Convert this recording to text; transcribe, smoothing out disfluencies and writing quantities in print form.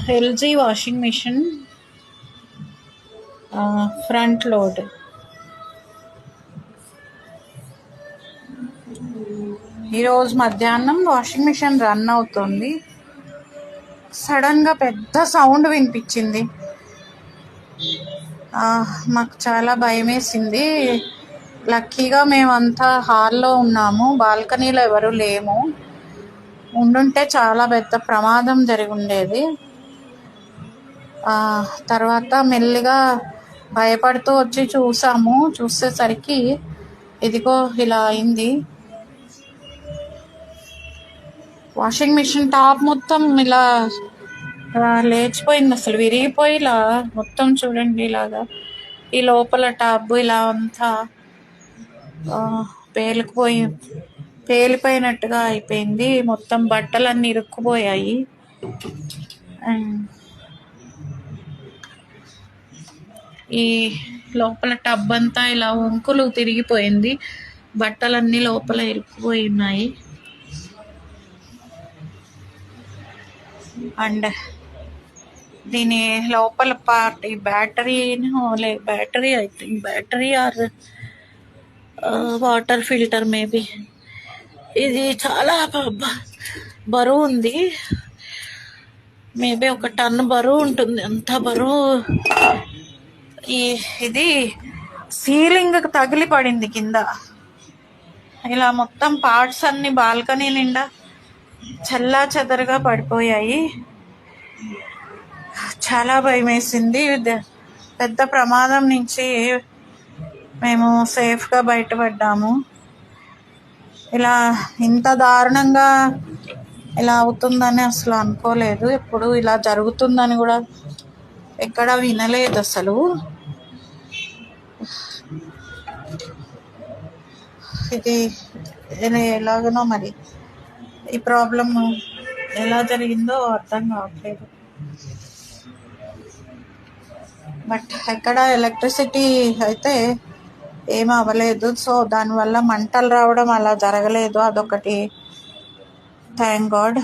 LG washing machine front load. ఈరోజు మధ్యాహ్నం washing machine run అవుతుంది. సడన్గా పెద్ద సౌండ్ వినిపించింది. మాకు చాలా భయం వేసింది. లక్కీగా మేమంతా హాల్లో ఉన్నాము, బాల్కనీలో ఎవరు లేము. ఉండుంటే చాలా పెద్ద ప్రమాదం జరిగి ఉండేది. తర్వాత మెల్లిగా భయపడుతూ వచ్చి చూసేసరికి ఇదిగో ఇలా అయింది. వాషింగ్ మిషన్ టాప్ మొత్తం ఇలా లేచిపోయింది, అసలు విరిగిపోయి ఇలా మొత్తం చూడండి, ఇలాగా ఈ లోపల టాప్ ఇలా అంతా పేలిపోయినట్టుగా అయిపోయింది. మొత్తం బట్టలన్నీ ఇరుక్కుపోయాయి. ఈ లోపల టబ్ అంతా ఇలా వంకులు తిరిగిపోయింది, బట్టలన్నీ లోపల ఇరుక్కుపోయి ఉన్నాయి. అండ్ దీని లోపల పార్ట్ ఈ battery I think battery or water filter maybe. ఇది చాలా బరువు ఉంది, మేబీ 1 టన్ బరువు ఉంటుంది. అంత బరువు. ఇది సీలింగ్ తగిలి పడింది కింద. ఇలా మొత్తం పార్ట్స్ అన్ని బాల్కనీ నిండా చల్లా చెదరుగా పడిపోయాయి. చాలా భయం వేసింది. పెద్ద ప్రమాదం నుంచి మేము సేఫ్గా బయటపడ్డాము. ఇలా ఇంత దారుణంగా ఇలా అవుతుందని అసలు అనుకోలేదు. ఎప్పుడు ఇలా జరుగుతుందని కూడా ఎక్కడా వినలేదు అసలు. ఇది ఎలాగనో మరి ఈ ప్రాబ్లం ఎలా జరిగిందో అర్థం కావట్లేదు. బట్ ఎక్కడ ఎలక్ట్రిసిటీ అయితే ఏం అవ్వలేదు. సో దానివల్ల మంటలు రావడం అలా జరగలేదు. అదొకటి, థ్యాంక్ గాడ్.